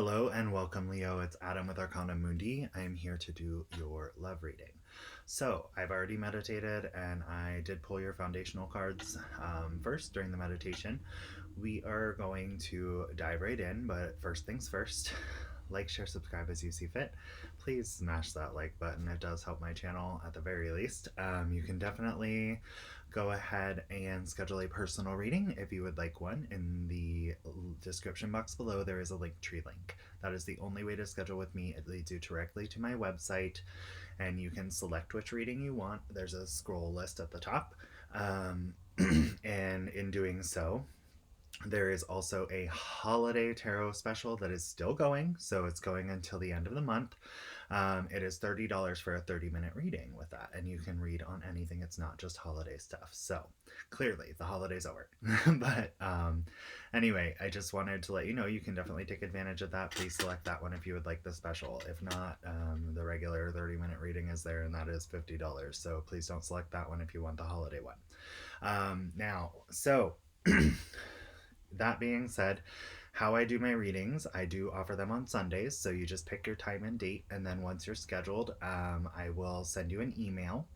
Hello and welcome, Leo. It's Adam with Arcana Mundi. I am here to do your love reading. So, I've already meditated and I did pull your foundational cards first during the meditation. We are going to dive right in, but first things first, like, share, subscribe as you see fit. Please smash that like button. It does help my channel at the very least. You can definitely go ahead and schedule a personal reading if you would like one. In the description box below, there is a Linktree link. That is the only way to schedule with me. It leads you directly to my website, and you can select which reading you want. There's a scroll list at the top. And in doing so, there is also a holiday tarot special that is still going, so it's going until the end of the month. It is $30 for a 30-minute reading with that, and you can read on anything. It's not just holiday stuff. So clearly, the holiday's over. But anyway, I just wanted to let you know you can definitely take advantage of that. Please select that one if you would like the special. If not, the regular 30-minute reading is there, and that is $50. So please don't select that one if you want the holiday one. That being said, how I do my readings, I do offer them on Sundays. So you just pick your time and date, and then once you're scheduled, I will send you an email,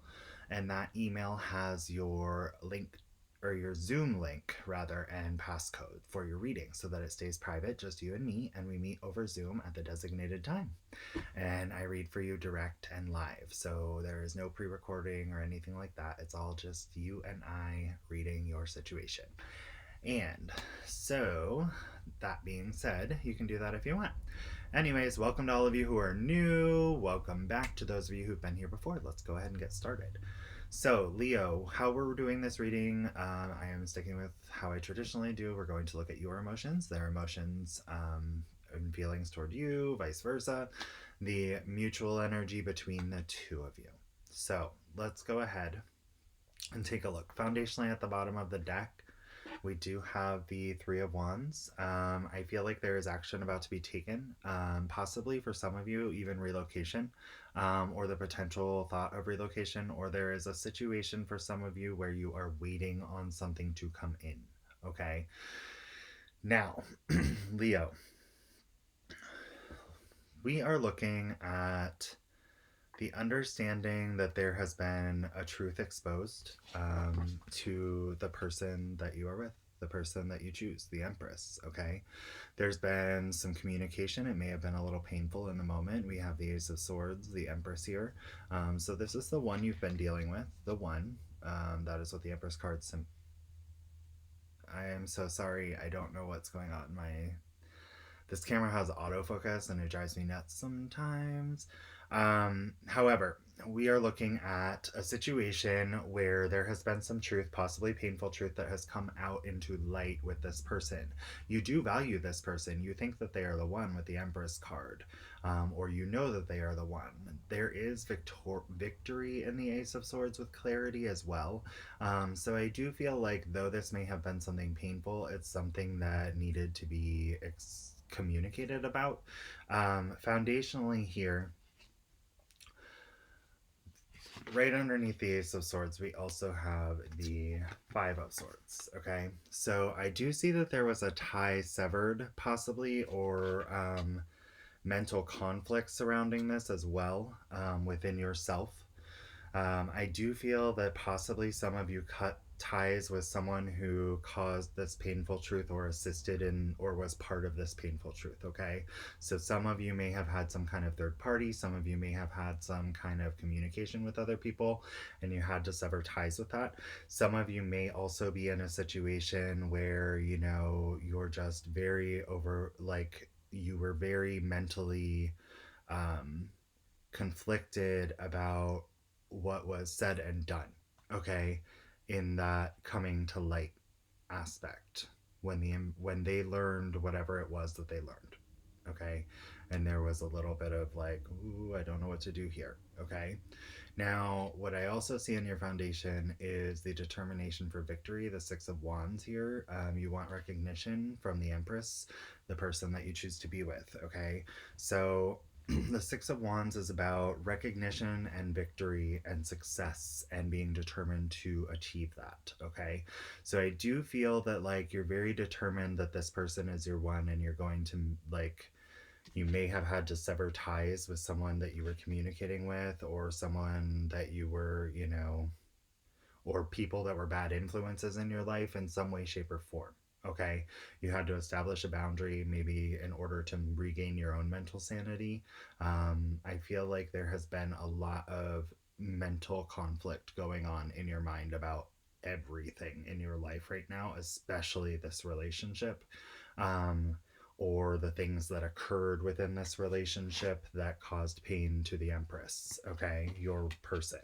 and that email has your link or your Zoom link rather and passcode for your reading so that it stays private, just you and me, and we meet over Zoom at the designated time. And I read for you direct and live. So there is no pre-recording or anything like that. It's all just you and I reading your situation. And so, that being said, you can do that if you want. Anyways, welcome to all of you who are new. Welcome back to those of you who've been here before. Let's go ahead and get started. So, Leo, how we're doing this reading, I am sticking with how I traditionally do. We're going to look at your emotions, their emotions, and feelings toward you, vice versa, the mutual energy between the two of you. So, let's go ahead and take a look. Foundationally, at the bottom of the deck, we do have the Three of Wands. I feel like there is action about to be taken, possibly for some of you, even relocation, or the potential thought of relocation, or there is a situation for some of you where you are waiting on something to come in. Okay. Now, Leo, we are looking at the understanding that there has been a truth exposed to the person that you are with, the person that you choose, the Empress, okay? There's been some communication. It may have been a little painful in the moment. We have the Ace of Swords, the Empress here. So this is the one you've been dealing with, the one. That is what the Empress card I am so sorry. I don't know what's going on. This camera has autofocus and it drives me nuts sometimes. However, we are looking at a situation where there has been some truth, possibly painful truth, that has come out into light with this person. You do value this person. You think that they are the one with the Empress card, or you know that they are the one. There is victory in the Ace of Swords with clarity as well. So I do feel like, though this may have been something painful, it's something that needed to be communicated about. Foundationally here, right underneath the Ace of Swords, we also have the Five of Swords, okay? So I do see that there was a tie severed, possibly, or mental conflict surrounding this as well, within yourself. I do feel that possibly some of you cut ties with someone who caused this painful truth or assisted in or was part of this painful truth, okay? So some of you may have had some kind of third party, some of you may have had some kind of communication with other people and you had to sever ties with that. Some of you may also be in a situation where, you know, you're just very you were very mentally conflicted about what was said and done, okay, in that coming to light aspect when they learned whatever it was that they learned, okay, and there was a little bit of like, ooh, I don't know what to do here, okay. Now, what I also see in your foundation is the determination for victory, the Six of Wands here. You want recognition from the Empress, the person that you choose to be with, okay? So the Six of Wands is about recognition and victory and success and being determined to achieve that, okay? So I do feel that, like, you're very determined that this person is your one and you're going to, like, You may have had to sever ties with someone that you were communicating with, or someone that you were, or people that were bad influences in your life in some way, shape, or form. Okay. You had to establish a boundary maybe in order to regain your own mental sanity. I feel like there has been a lot of mental conflict going on in your mind about everything in your life right now, especially this relationship. Um, or the things that occurred within this relationship that caused pain to the Empress, okay? Your person.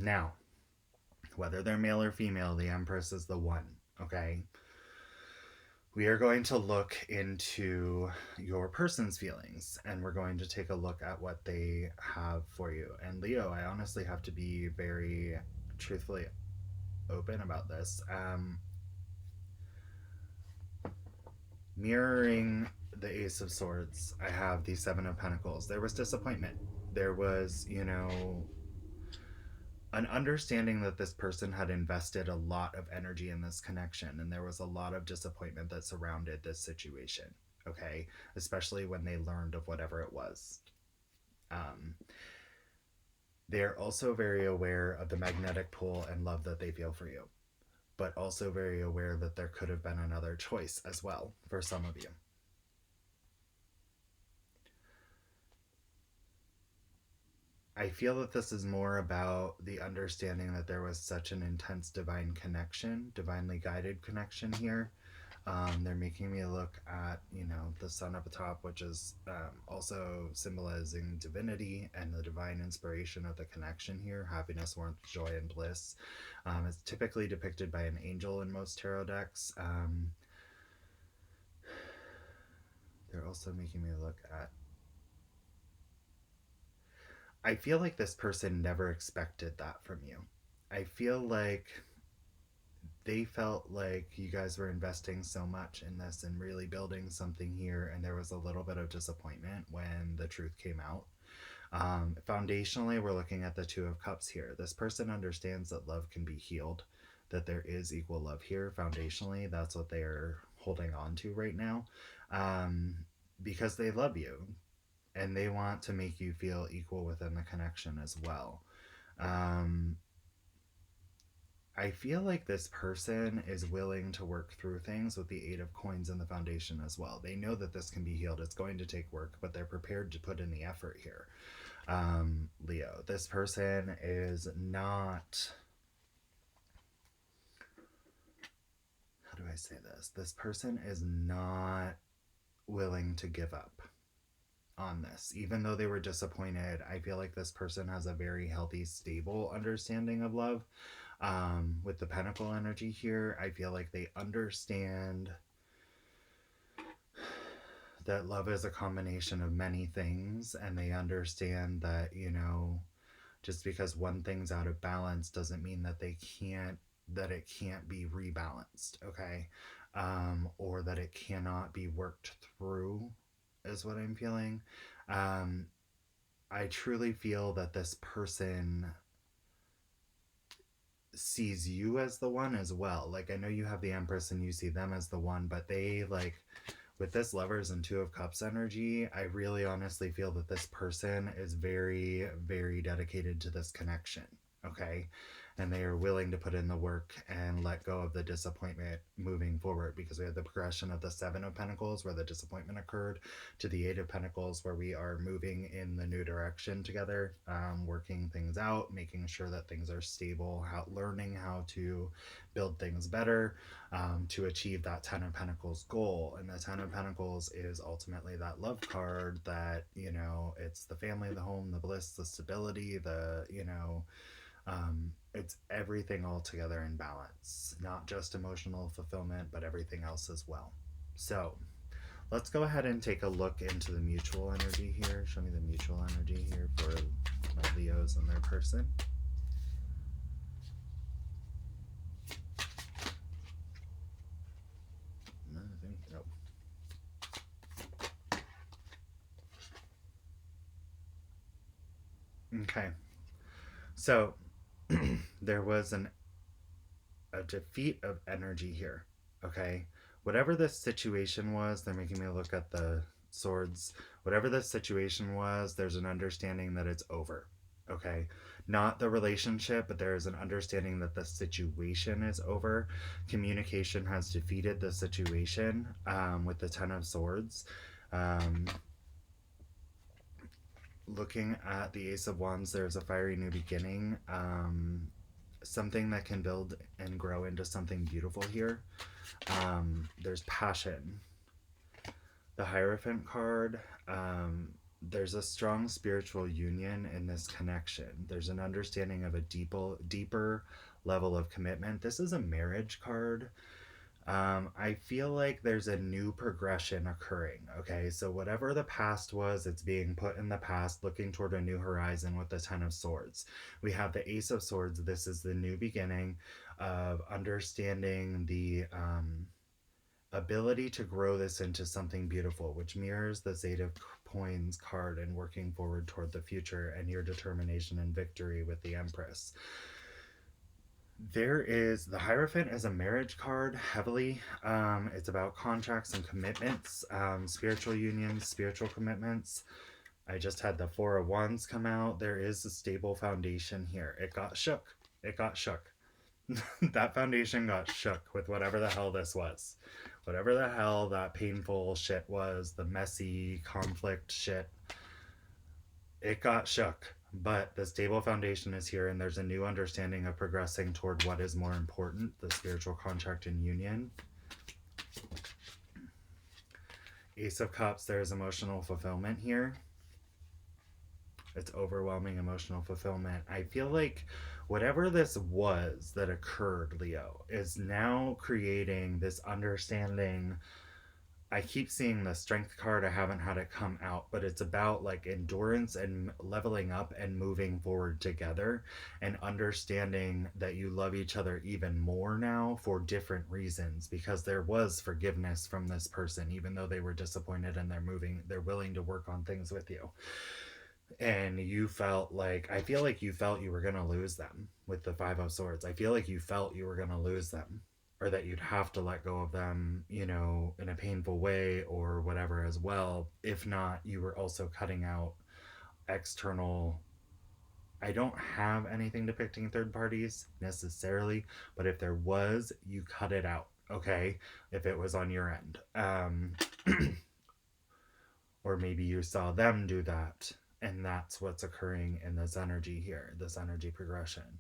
Now, whether they're male or female, the Empress is the one, okay? We are going to look into your person's feelings and we're going to take a look at what they have for you. And Leo, I honestly have to be very truthfully open about this. Mirroring the Ace of Swords, I have the Seven of Pentacles. There was disappointment. There was, an understanding that this person had invested a lot of energy in this connection, and there was a lot of disappointment that surrounded this situation, okay? Especially when they learned of whatever it was. Um, they're also very aware of the magnetic pull and love that they feel for you, but also very aware that there could have been another choice as well for some of you. I feel that this is more about the understanding that there was such an intense divine connection, divinely guided connection here. They're making me look at, the sun up atop, which is also symbolizing divinity and the divine inspiration of the connection here. Happiness, warmth, joy, and bliss. It's typically depicted by an angel in most tarot decks. They're also making me look at, I feel like this person never expected that from you. I feel like they felt like you guys were investing so much in this and really building something here, and there was a little bit of disappointment when the truth came out. Foundationally, we're looking at the Two of Cups here. This person understands that love can be healed, that there is equal love here. Foundationally, that's what they're holding on to right now, because they love you and they want to make you feel equal within the connection as well. Um, I feel like this person is willing to work through things with the Eight of Coins in the foundation as well. They know that this can be healed. It's going to take work, but they're prepared to put in the effort here. Leo, this person is not. How do I say this? This person is not willing to give up on this. Even though they were disappointed, I feel like this person has a very healthy, stable understanding of love. With the Pentacle energy here, I feel like they understand that love is a combination of many things, and they understand that, just because one thing's out of balance doesn't mean that it can't be rebalanced, okay? Or that it cannot be worked through, is what I'm feeling. I truly feel that this person sees you as the one as well. Like, I know you have the Empress and you see them as the one, but they, like, with this Lovers and Two of Cups energy, I really honestly feel that this person is very, very dedicated to this connection, okay? And they are willing to put in the work and let go of the disappointment moving forward, because we have the progression of the Seven of Pentacles where the disappointment occurred to the Eight of Pentacles where we are moving in the new direction together, working things out, making sure that things are stable, learning how to build things better, to achieve that Ten of Pentacles goal. And the Ten of Pentacles is ultimately that love card that, it's the family, the home, the bliss, the stability, it's everything all together in balance, not just emotional fulfillment, but everything else as well. So let's go ahead and take a look into the mutual energy here. Show me the mutual energy here for my Leos and their person. Okay. So there was a defeat of energy here, okay? whatever this situation was, they're making me look at the swords. Whatever this situation was, there's an understanding that it's over. Okay? Not the relationship, but there is an understanding that the situation is over. Communication has defeated the situation with the Ten of Swords. Um, Looking at the Ace of Wands, there's a fiery new beginning. Something that can build and grow into something beautiful here. There's passion. The Hierophant card, there's a strong spiritual union in this connection. There's an understanding of a deeper level of commitment. This is a marriage card. I feel like there's a new progression occurring. Okay, so whatever the past was, it's being put in the past, looking toward a new horizon with the Ten of Swords. We have the Ace of Swords. This is the new beginning of understanding the ability to grow this into something beautiful, which mirrors the Eight of Coins card and working forward toward the future and your determination and victory with the Empress. There is the Hierophant as a marriage card heavily. It's about contracts and commitments, spiritual unions, spiritual commitments. I just had the Four of Wands come out. There is a stable foundation here. It got shook. It got shook. That foundation got shook with whatever the hell this was. Whatever the hell that painful shit was, the messy conflict shit, it got shook. But the stable foundation is here, and there's a new understanding of progressing toward what is more important, the spiritual contract and union. Ace of Cups, there's emotional fulfillment here. It's overwhelming emotional fulfillment. I feel like whatever this was that occurred, Leo, is now creating this understanding. I keep seeing the strength card. I haven't had it come out, but it's about like endurance and leveling up and moving forward together and understanding that you love each other even more now for different reasons, because there was forgiveness from this person, even though they were disappointed, and they're willing to work on things with you. And you felt like, I feel like you felt you were going to lose them with the Five of Swords. I feel like you felt you were going to lose them, or that you'd have to let go of them, you know, in a painful way or whatever as well. If not, you were also cutting out external. I don't have anything depicting third parties necessarily, but if there was, you cut it out, okay? If it was on your end. Or maybe you saw them do that, and that's what's occurring in this energy here, this energy progression.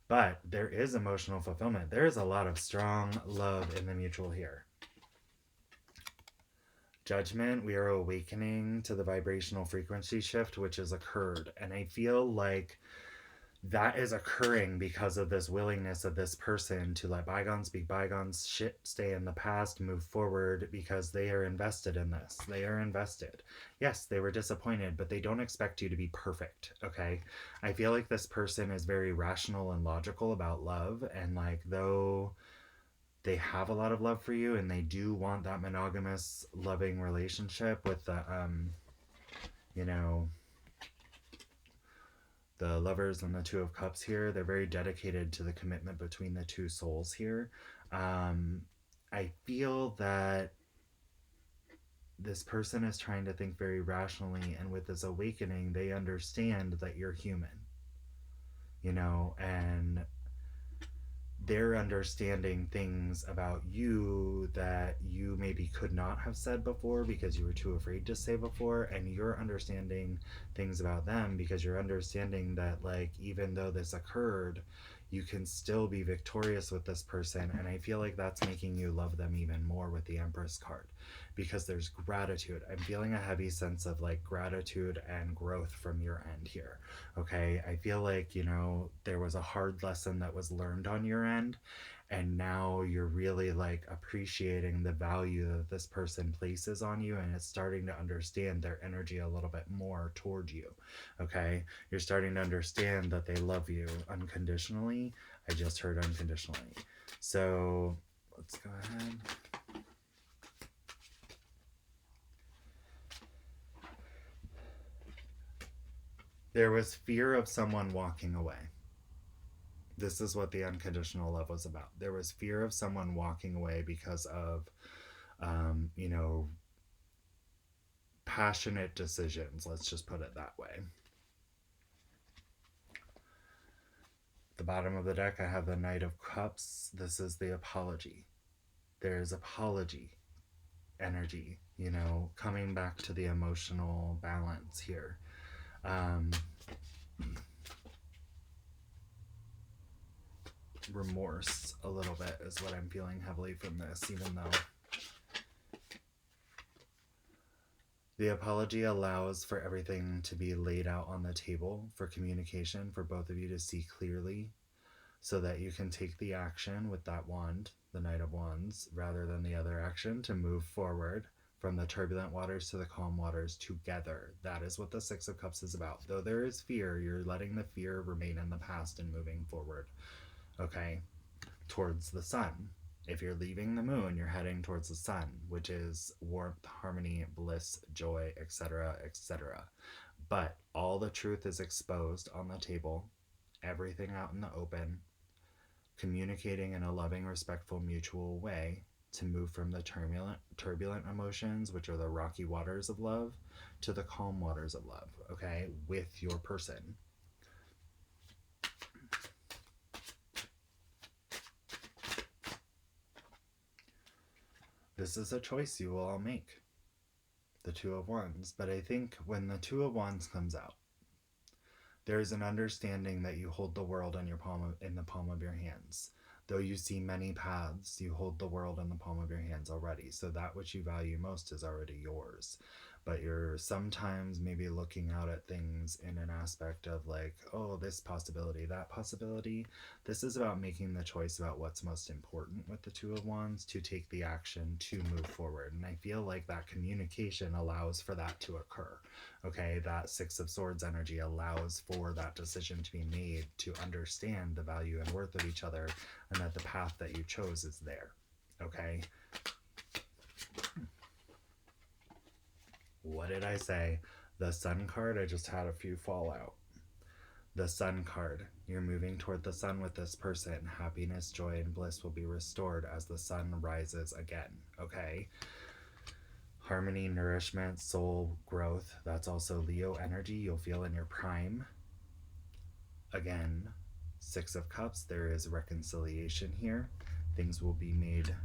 But there is emotional fulfillment. There is a lot of strong love in the mutual here. Judgment, we are awakening to the vibrational frequency shift which has occurred. And I feel like that is occurring because of this willingness of this person to let bygones be bygones, shit stay in the past, move forward, because they are invested in this. They are invested. Yes, they were disappointed, but they don't expect you to be perfect, okay? I feel like this person is very rational and logical about love, and like, though they have a lot of love for you and they do want that monogamous loving relationship with the you know, the Lovers and the Two of Cups here, they're very dedicated to the commitment between the two souls here. I feel that this person is trying to think very rationally, and with this awakening, they understand that you're human, you know, and they're understanding things about you that you maybe could not have said before because you were too afraid to say before, and you're understanding things about them because you're understanding that, like, even though this occurred, you can still be victorious with this person. And I feel like that's making you love them even more with the Empress card, because there's gratitude. I'm feeling a heavy sense of like gratitude and growth from your end here. Okay, I feel like, you know, there was a hard lesson that was learned on your end, and now you're really like appreciating the value that this person places on you, and it's starting to understand their energy a little bit more toward you. Okay, you're starting to understand that they love you unconditionally. I just heard unconditionally. So let's go ahead. There was fear of someone walking away. This is what the unconditional love was about. There was fear of someone walking away because of You know, passionate decisions, let's just put it that way. The bottom of the deck, I have the Knight of Cups. This is the apology. There's apology energy, you know, coming back to the emotional balance here. Um, remorse a little bit is what I'm feeling heavily from this, even though the apology allows for everything to be laid out on the table for communication, for both of you to see clearly, so that you can take the action with that wand, the Knight of Wands, rather than the other action to move forward from the turbulent waters to the calm waters together. That is what the Six of Cups is about. Though there is fear, you're letting the fear remain in the past and moving forward, okay, towards the sun. If you're leaving the moon, you're heading towards the sun, which is warmth, harmony, bliss, joy, etc., etc. But all the truth is exposed on the table, everything out in the open, communicating in a loving, respectful, mutual way to move from the turbulent emotions, which are the rocky waters of love, to the calm waters of love, okay, with your person. This is a choice you will all make. The Two of Wands. But I think when the Two of Wands comes out, there's an understanding that you hold the world in the palm of your hands. Though you see many paths, you hold the world in the palm of your hands already. So that which you value most is already yours. But you're sometimes maybe looking out at things in an aspect of like, oh, this possibility, that possibility. This is about making the choice about what's most important with the Two of Wands to take the action to move forward. And I feel like that communication allows for that to occur. Okay, that Six of Swords energy allows for that decision to be made to understand the value and worth of each other, and that the path that you chose is there. Okay. What did I say? The Sun card, I just had a few fall out. The Sun card, you're moving toward the sun with this person. Happiness, joy, and bliss will be restored as the sun rises again. Okay. Harmony, nourishment, soul growth. That's also Leo energy. You'll feel in your prime. Again, Six of Cups. There is reconciliation here. Things will be made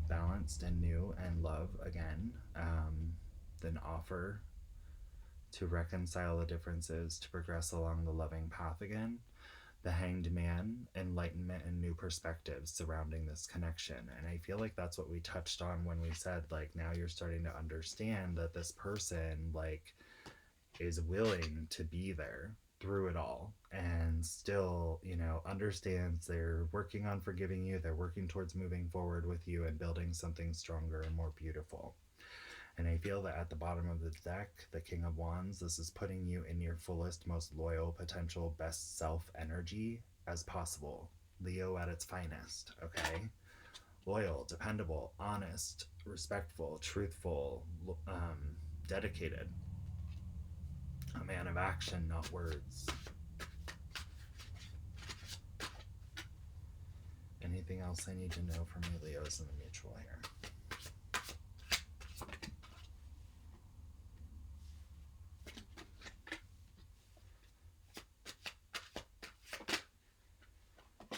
balanced and new and love again. Then offer to reconcile the differences to progress along the loving path again. The Hanged Man, enlightenment and new perspectives surrounding this connection. And I feel like that's what we touched on when we said, like, now you're starting to understand that this person, like, is willing to be there through it all and still, you know, understands they're working on forgiving you, they're working towards moving forward with you and building something stronger and more beautiful. And I feel that at the bottom of the deck, the King of Wands, this is putting you in your fullest, most loyal, potential, best self energy as possible. Leo at its finest, okay? Loyal, dependable, honest, respectful, truthful, dedicated. A man of action, not words. Anything else I need to know from you, Leos, in the mutual here?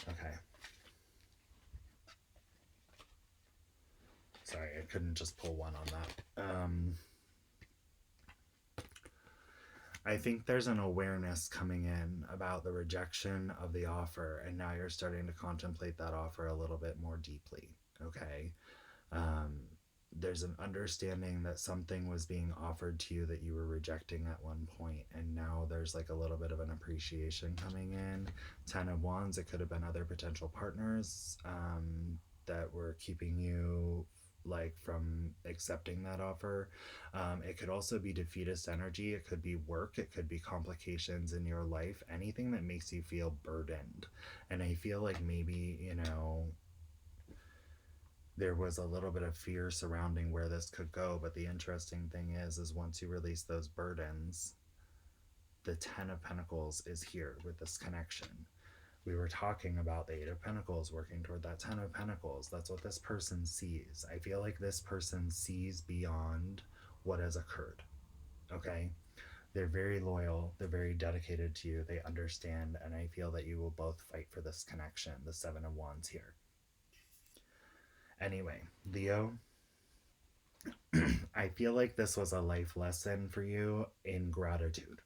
Okay. Sorry, I couldn't just pull one on that. I think there's an awareness coming in about the rejection of the offer, and now you're starting to contemplate that offer a little bit more deeply, okay? There's an understanding that something was being offered to you that you were rejecting at one point, and now there's like a little bit of an appreciation coming in. 10 of Wands, it could have been other potential partners that were keeping you like from accepting that offer. It could also be defeatist energy. It could be work. It could be complications in your life. Anything that makes you feel burdened. And I feel like maybe, you know, there was a little bit of fear surrounding where this could go. But the interesting thing is once you release those burdens, the 10 of Pentacles is here with this connection. We were talking about the Eight of Pentacles working toward that Ten of Pentacles. That's what this person sees. I feel like this person sees beyond what has occurred. Okay? They're very loyal. They're very dedicated to you. They understand. And I feel that you will both fight for this connection. The Seven of Wands here. Anyway, Leo, I feel like this was a life lesson for you in gratitude.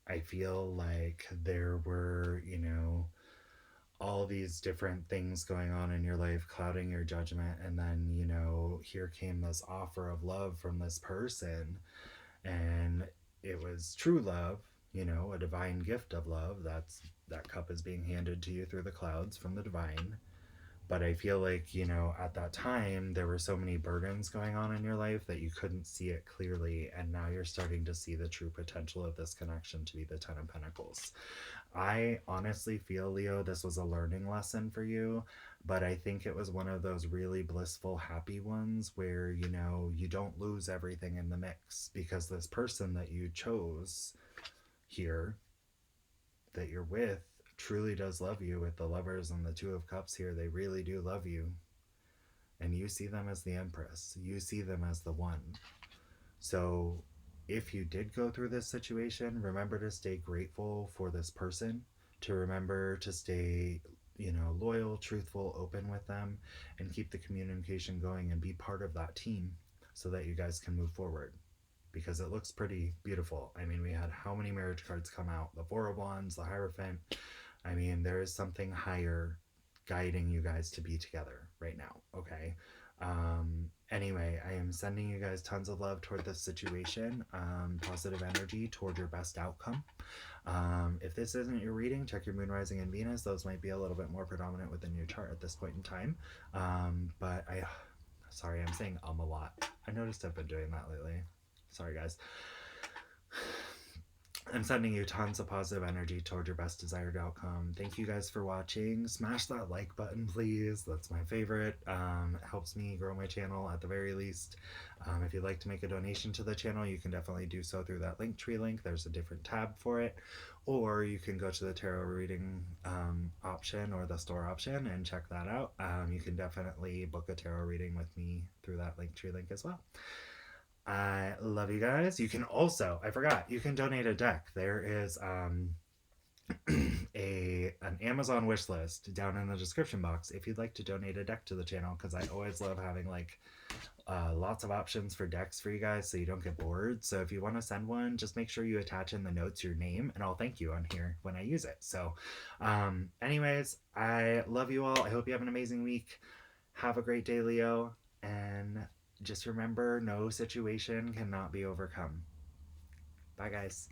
I feel like there were, all these different things going on in your life clouding your judgment, and then here came this offer of love from this person, and it was true love, a divine gift of love. That cup is being handed to you through the clouds from the divine. But I feel like, at that time there were so many burdens going on in your life that you couldn't see it clearly, and now you're starting to see the true potential of this connection to be the Ten of Pentacles. I honestly feel, Leo, this was a learning lesson for you, but I think it was one of those really blissful, happy ones where, you don't lose everything in the mix, because this person that you chose here, that you're with, truly does love you. With the Lovers and the Two of Cups here, they really do love you. And you see them as the Empress. You see them as the one. So if you did go through this situation, remember to stay grateful for this person, to remember to stay, loyal, truthful, open with them, and keep the communication going and be part of that team so that you guys can move forward. Because it looks pretty beautiful. I mean, we had how many marriage cards come out? The Four of Wands, the Hierophant. I mean, there is something higher guiding you guys to be together right now, okay? Anyway, I am sending you guys tons of love toward this situation, positive energy toward your best outcome. If this isn't your reading, check your moon, rising, and Venus. Those might be a little bit more predominant within your chart at this point in time. But sorry, I'm saying a lot. I noticed I've been doing that lately. Sorry, guys. I'm sending you tons of positive energy toward your best desired outcome. Thank you guys for watching. Smash that like button, please. That's my favorite. It helps me grow my channel at the very least. If you'd like to make a donation to the channel, you can definitely do so through that Linktree link. There's a different tab for it. Or you can go to the tarot reading option or the store option and check that out. You can definitely book a tarot reading with me through that Linktree link as well. I love you guys. You can also, I forgot, you can donate a deck. There is an Amazon wish list down in the description box if you'd like to donate a deck to the channel, because I always love having like lots of options for decks for you guys so you don't get bored. So if you want to send one, just make sure you attach in the notes your name, and I'll thank you on here when I use it. So anyways, I love you all. I hope you have an amazing week. Have a great day, Leo, and just remember, no situation cannot be overcome. Bye, guys.